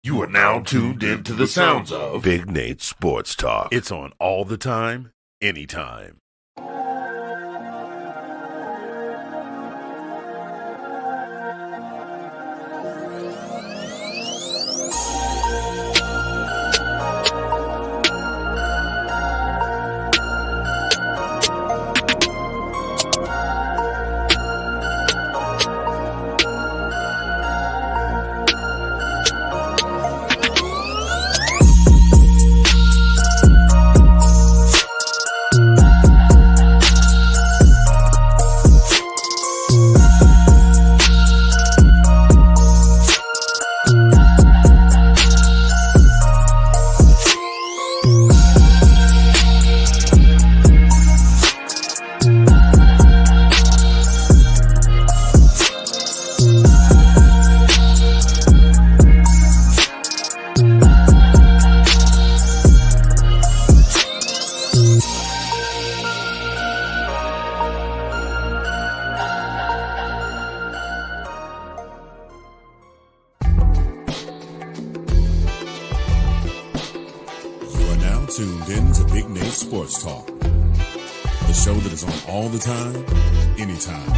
You are now tuned into the sounds of Big Nate Sports Talk. It's on all the time, anytime. Tuned in to Big Nate Sports Talk, the show that is on all the time, anytime.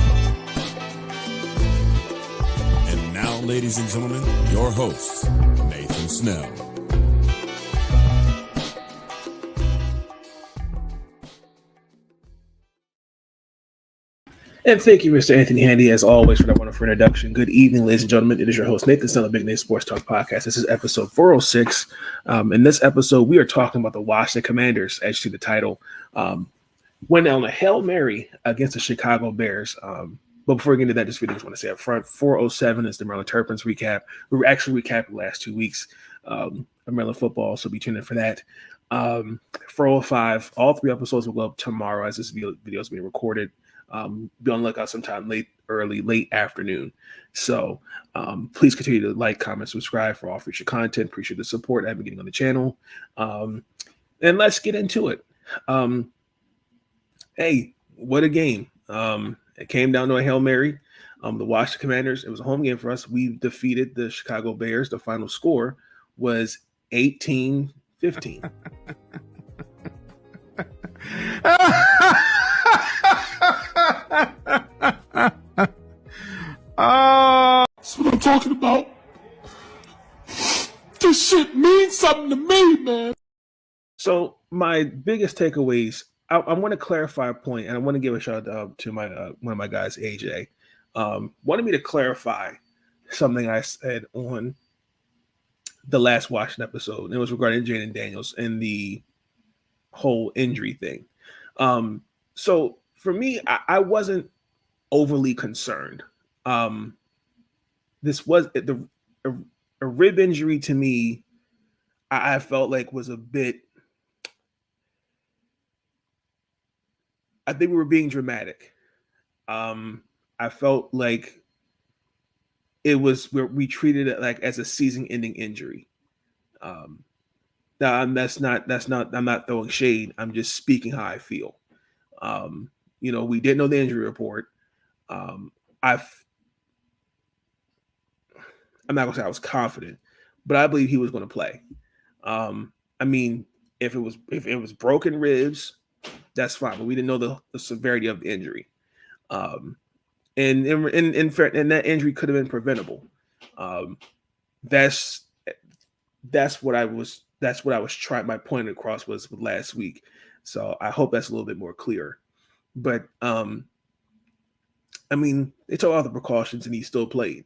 And now, ladies and gentlemen, your host, Nathan Snell. And thank you, Mr. Anthony Handy, as always, for that wonderful introduction. Good evening, ladies and gentlemen. It is your host, Nathan Snell of Big Nate Sports Talk Podcast. This is episode 406. In this episode, we are talking about the Washington Commanders, as to the title, went on a Hail Mary against the Chicago Bears. But before we get into that, just want to say up front, 407 is the Maryland Terrapins recap. We were actually recapping the last 2 weeks of Maryland football, so be tuned in for that. 405, all 3 episodes will go up tomorrow as this video is being recorded. Be on the lookout sometime late afternoon. So please continue to like, comment, subscribe for all future content. Appreciate the support I've been getting on the channel. And let's get into it. Hey, what a game. It came down to a Hail Mary. The Washington Commanders, it was a home game for us. We defeated the Chicago Bears. The final score was 18-15. That's what I'm talking about. This shit means something to me, man. So my biggest takeaways, I want to clarify a point, and I want to give a shout out to my one of my guys, AJ. Wanted me to clarify something I said on the last Washington episode, and it was regarding Jaden Daniels and the whole injury thing. So for me, I wasn't overly concerned. This was a rib injury to me. I felt like was a bit. I think we were being dramatic. I felt like we treated it like as a season-ending injury. Now I'm not throwing shade. I'm just speaking how I feel. We didn't know the injury report. I'm not gonna say I was confident, but I believe he was going to play. If it was broken ribs, that's fine, but we didn't know the severity of the injury. And that injury could have been preventable. That's what I was trying. My point across was with last week. So I hope that's a little bit more clear. But they took all the precautions and he still played.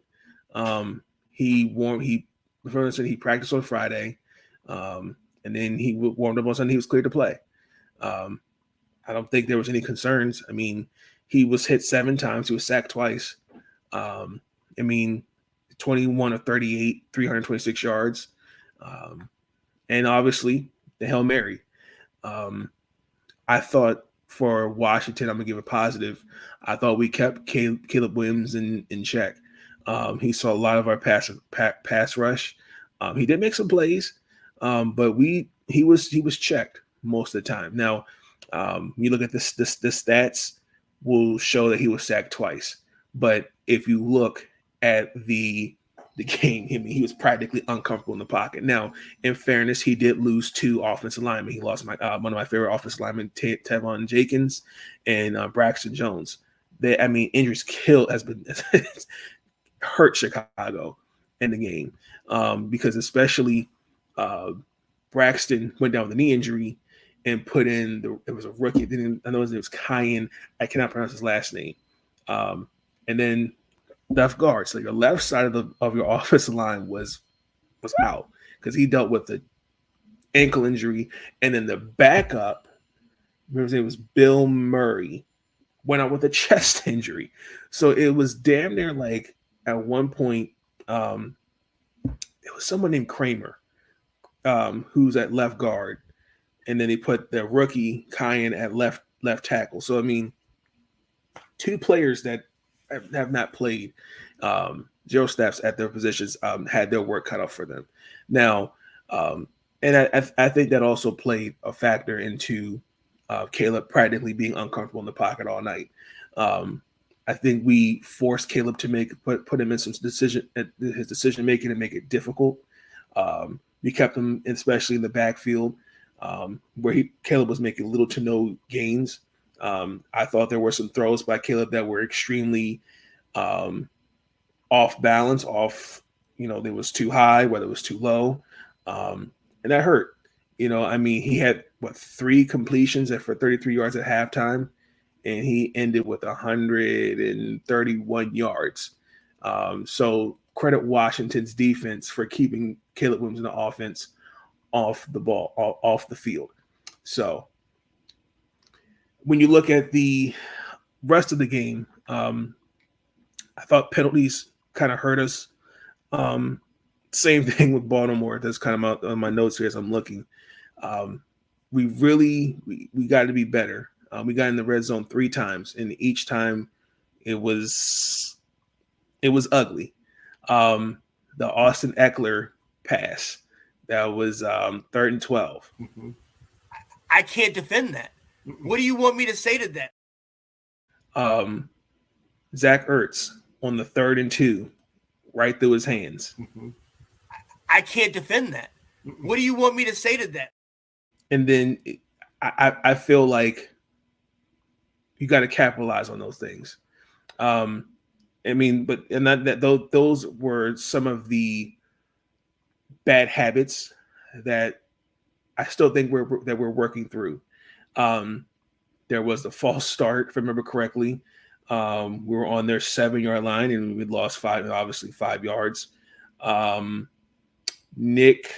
He practiced on Friday, and then he warmed up on Sunday. He was cleared to play. I don't think there was any concerns. He was hit 7 times. He was sacked twice. 21 of 38, 326 yards. And obviously the Hail Mary. I thought for Washington, I'm going to give a positive. I thought we kept Caleb Williams in check. He saw a lot of our pass rush. He did make some plays, but he was checked most of the time. Now, you look at the stats will show that he was sacked twice. But if you look at the the game. I mean, he was practically uncomfortable in the pocket. Now, in fairness, he did lose 2 offensive linemen. He lost one of my favorite offensive linemen, Tevon Jenkins and Braxton Jones. Injuries has been hurt Chicago in the game because especially Braxton went down with a knee injury and put in it was a rookie. I know his name was Kyan. I cannot pronounce his last name. And then left guard. So your left side of your offensive line was out because he dealt with the ankle injury, and then the backup, remember his name was Bill Murray, went out with a chest injury. So it was damn near like at one point, it was someone named Kramer, who's at left guard, and then he put the rookie Kyan at left tackle. So I mean, 2 players that have not played zero snaps at their positions had their work cut off for them. Now, and I think that also played a factor into Caleb practically being uncomfortable in the pocket all night. I think we forced Caleb to put him in some his decision making and make it difficult. We kept him, especially in the backfield, where Caleb was making little to no gains. I thought there were some throws by Caleb that were extremely off balance, they was too high, whether it was too low. And that hurt. He had 3 completions for 33 yards at halftime, and he ended with 131 yards. So credit Washington's defense for keeping Caleb Williams in the offense off the field. So when you look at the rest of the game, I thought penalties kind of hurt us. Same thing with Baltimore. That's kind of on my notes here as I'm looking. We got to be better. We got in the red zone 3 times, and each time it was ugly. The Austin Eckler pass, that was 3rd and 12. Mm-hmm. I can't defend that. What do you want me to say to that? Zach Ertz on the 3rd and 2, right through his hands. Mm-hmm. I can't defend that. What do you want me to say to that? And then I feel like you got to capitalize on those things. Those were some of the bad habits that I still think we're working through. There was the false start, if I remember correctly. We were on their 7-yard line and we lost 5 yards. Nick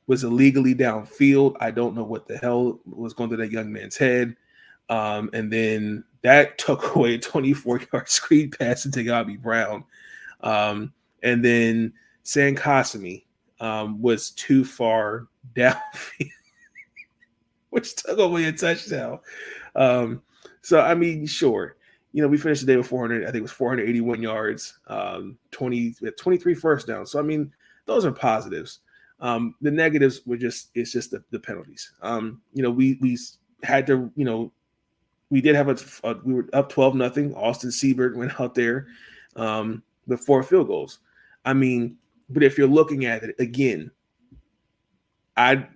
was illegally downfield. I don't know what the hell was going through that young man's head. And then that took away a 24-yard screen pass to Gabi Brown. And then San Kasimi was too far downfield, which took away a touchdown. Sure. We finished the day with 400. I think it was 481 yards, 23 first downs. So, those are positives. The negatives it's just the penalties. We had to, we did have we were up 12-0. Austin Seibert went out there with 4 field goals. But if you're looking at it again, at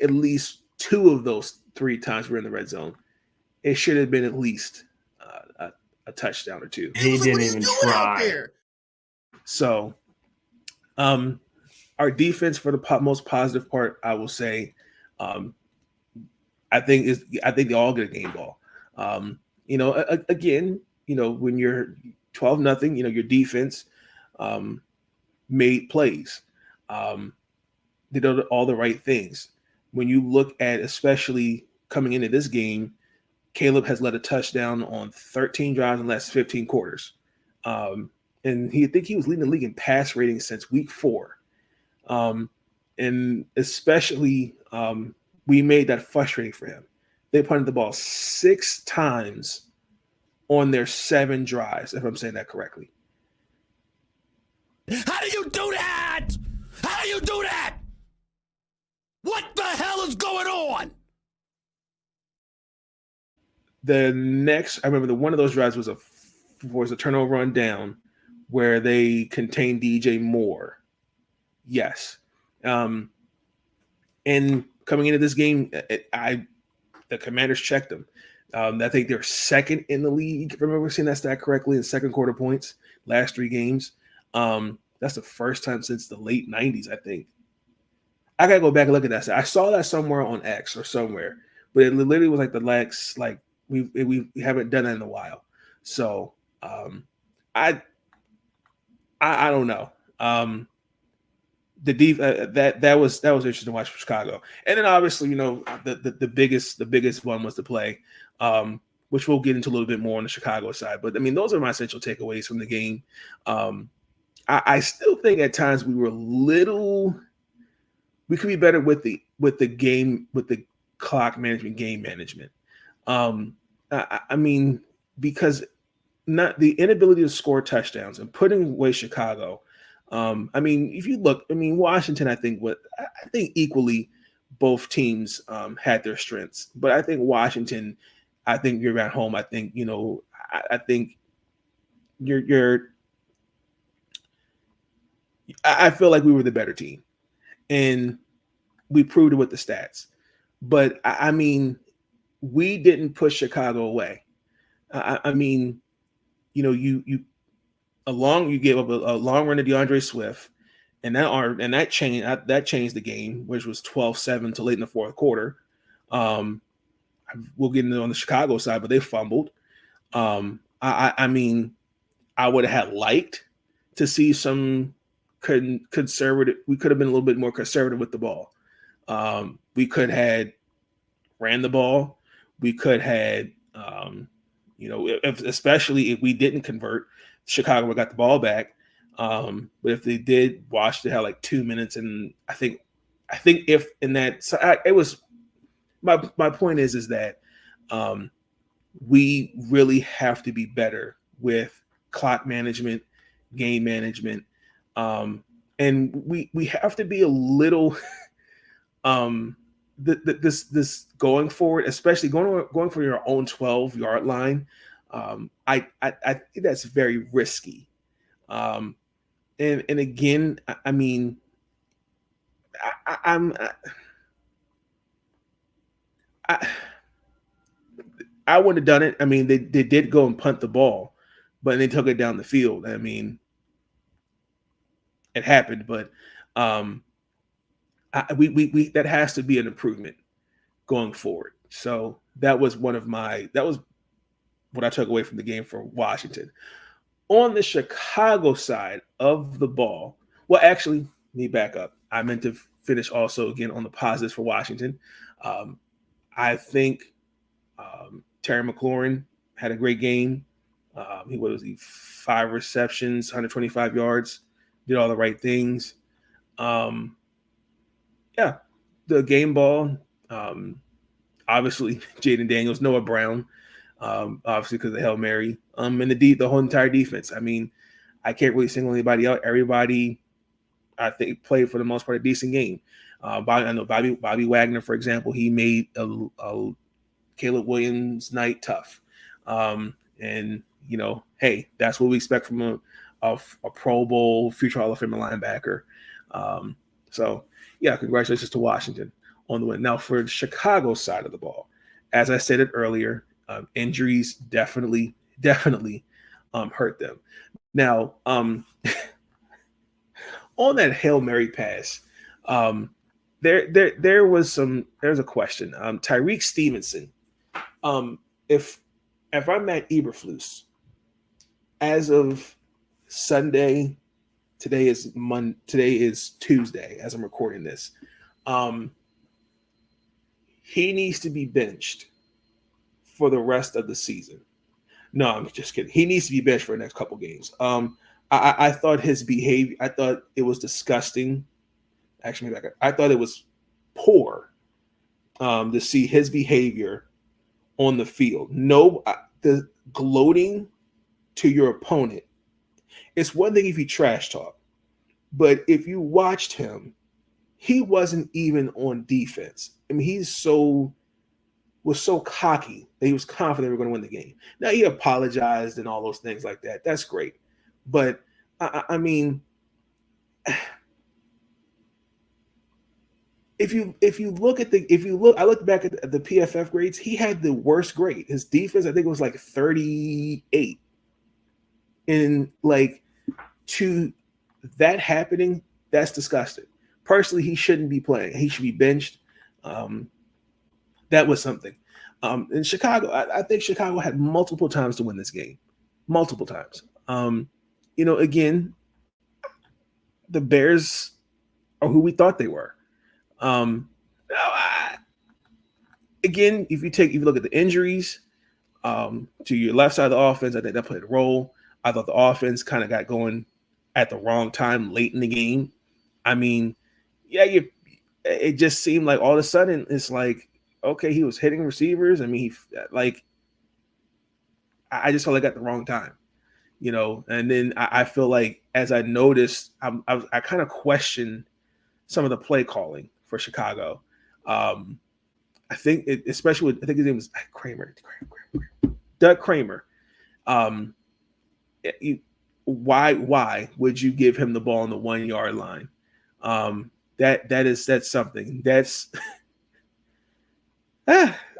least 2 of those 3 times we're in the red zone, it should have been at least a touchdown or 2. He didn't even try. So, our defense, for the most positive part, I will say, I think they all get a game ball. Again, when you're 12-0, your defense made plays. They did all the right things. When you look at, especially coming into this game, Caleb has led a touchdown on 13 drives in the last 15 quarters. And I think he was leading the league in pass rating since week 4. And especially we made that frustrating for him. They punted the ball 6 times on their 7 drives, if I'm saying that correctly. How do you do that? How do you do that? What the hell is going on? I remember one of those drives was a turnover on down where they contain DJ more. Yes. And coming into this game, the Commanders checked them. I think they're second in the league, if I remember seeing that stat correctly, in second quarter points last 3 games. That's the first time since the late 90s, I think. I gotta go back and look at that. I saw that somewhere on X or somewhere, but it literally was like the last, like we haven't done that in a while. So I don't know. That was interesting to watch for Chicago, and then obviously the biggest one was the play, which we'll get into a little bit more on the Chicago side. But I mean, those are my essential takeaways from the game. I still think at times we could be better with the clock management, game management. I mean, because not the inability to score touchdowns and putting away Chicago. I mean, if you look, I mean, Washington, I think equally both teams had their strengths, but I think Washington, I think you're at home. I think, I think I feel like we were the better team, and we proved it with the stats. But I mean, we didn't push Chicago away. I mean, you gave up a long run to DeAndre Swift, and that changed the game, which was 12-7 to late in the fourth quarter. We'll get into it on the Chicago side, but they fumbled. I mean, I would have liked to see some conservative. We could have been a little bit more conservative with the ball. We could have ran the ball. We could have, especially if we didn't convert, Chicago got the ball back. But if they did, Washington had like 2 minutes, and I think if in that, it was my point is that we really have to be better with clock management, game management, and we have to be a little this going forward, especially going for your own 12-yard line. I think that's very risky. And again, I mean, I would have done it. I mean, they did go and punt the ball, but they took it down the field. I mean, it happened, but we that has to be an improvement going forward. So that was what I took away from the game for Washington. On the Chicago side of the ball, well, actually, let me back up. I meant to finish also again on the positives for Washington. I think Terry McLaurin had a great game. He 5 receptions, 125 yards, did all the right things. Yeah, the game ball. Obviously, Jaden Daniels, Noah Brown, obviously because of the Hail Mary, and the whole entire defense. I mean, I can't really single anybody out. Everybody, I think, played for the most part a decent game. Bobby Wagner, for example, he made a Caleb Williams night tough. And hey, that's what we expect from a Pro Bowl future Hall of Fame linebacker. So yeah, congratulations to Washington on the win. Now for the Chicago side of the ball, as I stated earlier, injuries definitely hurt them. Now on that Hail Mary pass, there's a question. Tyreek Stevenson, if I'm Matt Eberflus, as of Sunday, today is Tuesday as I'm recording this, he needs to be benched for the rest of the season. No, I'm just kidding. He needs to be benched for the next couple games. I thought his behavior, I thought it was disgusting. Actually, I thought it was poor to see his behavior on the field. No, the gloating to your opponent. It's one thing if you trash talk, but if you watched him, he wasn't even on defense. I mean, he was so cocky that he was confident they were going to win the game. Now he apologized and all those things like that. That's great, but I mean, if you look, I looked back at the PFF grades. He had the worst grade. His defense, I think, it was like 38. And like, to that happening, that's disgusting. Personally, he shouldn't be playing. He should be benched. That was something. In Chicago, I think Chicago had multiple times to win this game, multiple times. Again, the Bears are who we thought they were. Again, if you look at the injuries to your left side of the offense, I think that played a role. I thought the offense kind of got going at the wrong time late in the game. I mean, it just seemed like all of a sudden it's like, okay, he was hitting receivers. I mean, I just felt like at the wrong time, and then I feel like as I noticed, I kind of questioned some of the play calling for Chicago. I think especially with, I think his name was Kramer. Doug Kramer. Why would you give him the ball on the 1 yard line? That's something. That's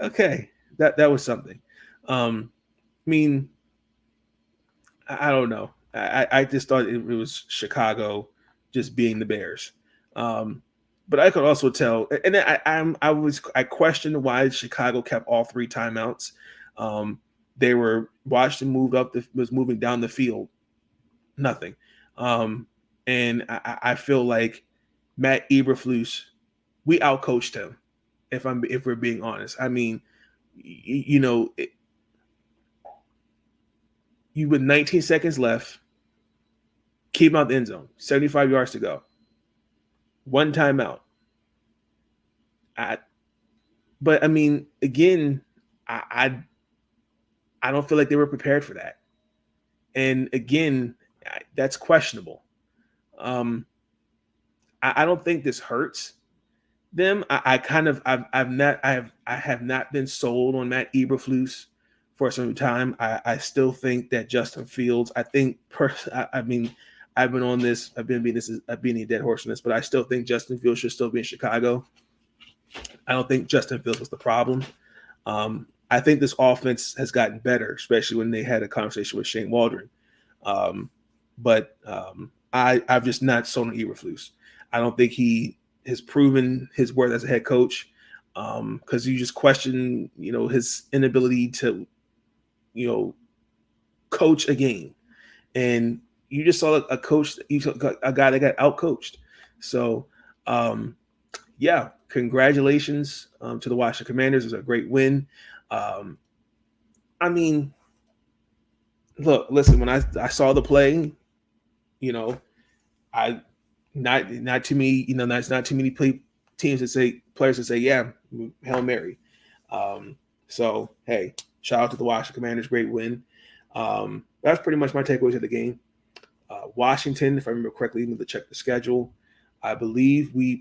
okay. That was something. I mean, I don't know. I just thought it was Chicago just being the Bears. But I could also tell, and I questioned why Chicago kept all 3 timeouts. They were Washington was moving down the field, nothing. And I feel like Matt Eberflus, we outcoached him. If we're being honest, I mean, you with 19 seconds left, keep him out the end zone, 75 yards to go. 1 timeout. But I mean, again, I don't feel like they were prepared for that. And again, that's questionable. I don't think this hurts them. I have not been sold on Matt Eberflus for some time. I still think that Justin Fields. I've been on this. I've been being a dead horse on this, but I still think Justin Fields should still be in Chicago. I don't think Justin Fields was the problem. I think this offense has gotten better, especially when they had a conversation with Shane Waldron. But I've just not sold on Eberflus. I don't think he has proven his worth as a head coach, because you just question, his inability to, coach a game. And you just saw a guy that got outcoached. So, congratulations to the Washington Commanders. It was a great win. I mean, listen, when I saw the play, not too many, not too many players that say, yeah, Hail Mary. So, hey, shout out to the Washington Commanders. Great win. That's pretty much my takeaways of the game. Washington, if I remember correctly, need to check the schedule. I believe we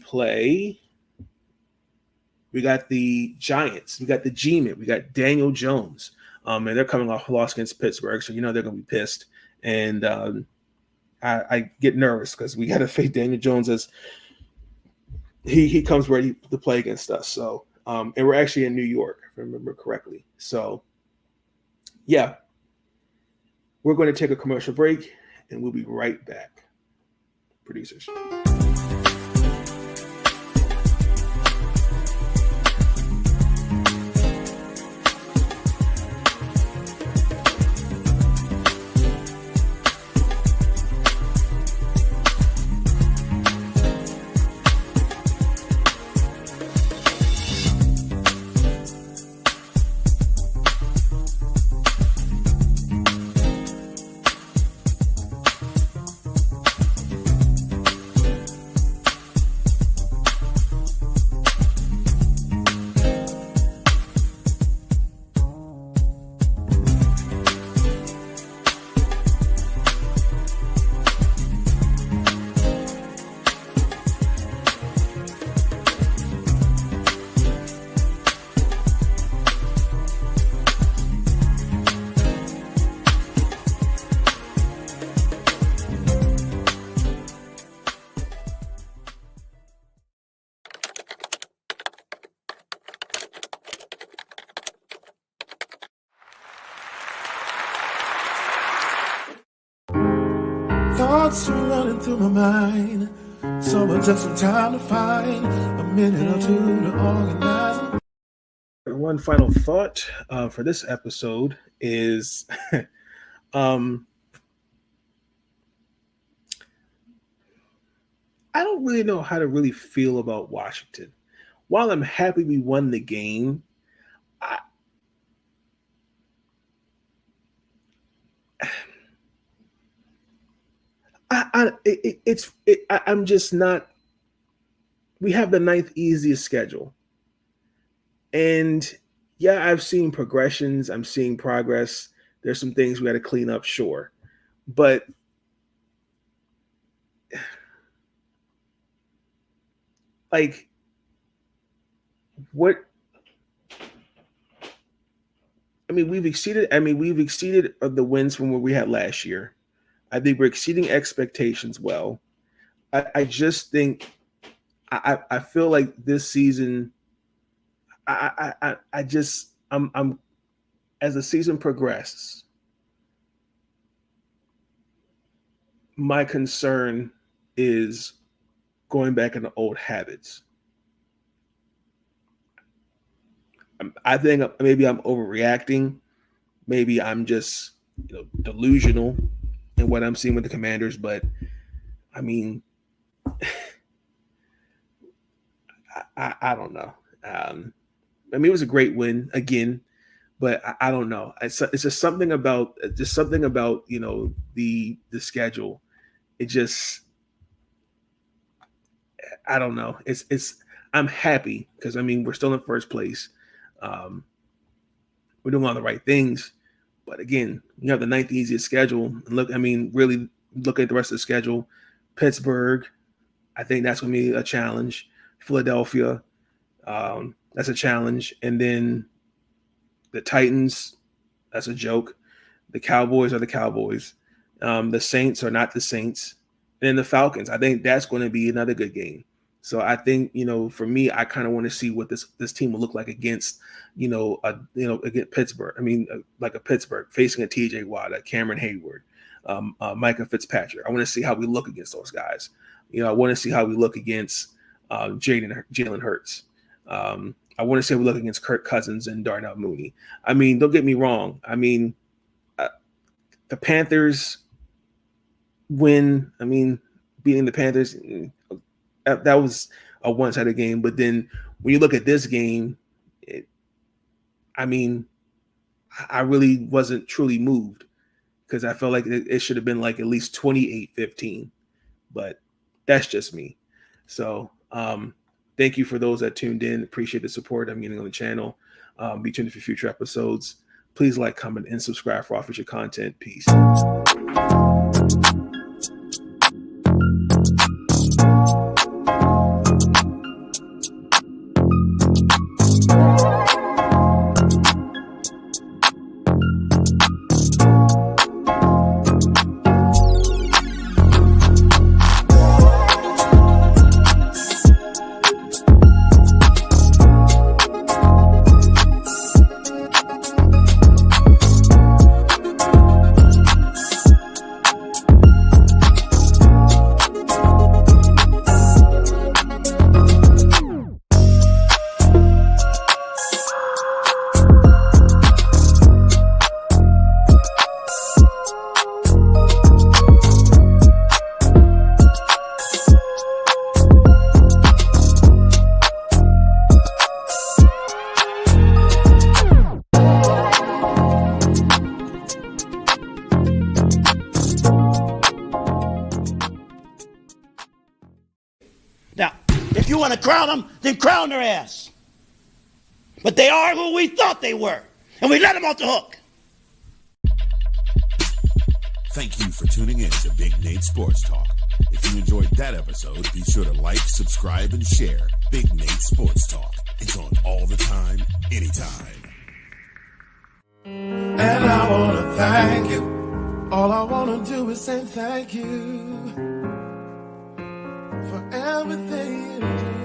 got the Giants. We got the G-Men. We got Daniel Jones. And they're coming off a loss against Pittsburgh, so they're going to be pissed. And I get nervous because we got to face Daniel Jones as he comes ready to play against us. So, and we're actually in New York, if I remember correctly. So, yeah, we're going to take a commercial break, and we'll be right back. Producers. thoughts are running through my mind. So I took some time to find a minute or two to organize them. One final thought for this episode is I don't really know how to really feel about Washington. While I'm happy we won the game, I'm just not. We have the 9th easiest schedule, and yeah, I've seen progressions. I'm seeing progress. There's some things we got to clean up, sure, but like, what? We've exceeded the wins from what we had last year. I think we're exceeding expectations well. I just think I feel like this season I'm as the season progresses, my concern is going back into old habits. I think maybe I'm overreacting. Maybe I'm just delusional in what I'm seeing with the Commanders, but I mean, I don't know. It was a great win again, but I don't know. It's just something about the schedule. It just, I don't know. I'm happy because we're still in first place. We're doing all the right things, but again, you have the 9th easiest schedule. And really look at the rest of the schedule. Pittsburgh, I think that's going to be a challenge. Philadelphia, that's a challenge. And then the Titans, that's a joke. The Cowboys are the Cowboys. The Saints are not the Saints. And then the Falcons, I think that's going to be another good game. So I think, for me, I kind of want to see what this team will look like against, against Pittsburgh. Like a Pittsburgh facing a TJ Watt, a Cameron Hayward, Micah Fitzpatrick. I want to see how we look against those guys. I want to see how we look against Jalen Hurts. I want to see how we look against Kirk Cousins and Darnell Mooney. Don't get me wrong. The Panthers win. Beating the Panthers, that was a one-sided game. But then when you look at this game, I really wasn't truly moved because I felt like it should have been like at least 28-15. But that's just me. So thank you for those that tuned in. Appreciate the support I'm getting on the channel. Be tuned in for future episodes. Please like, comment, and subscribe for all future content. Peace. If you want to crown them, then crown their ass. But they are who we thought they were, and we let them off the hook. Thank you for tuning in to Big Nate Sports Talk. If you enjoyed that episode, be sure to like, subscribe, and share Big Nate Sports Talk. It's on all the time, anytime. And I want to thank you. All I want to do is say thank you for everything you do.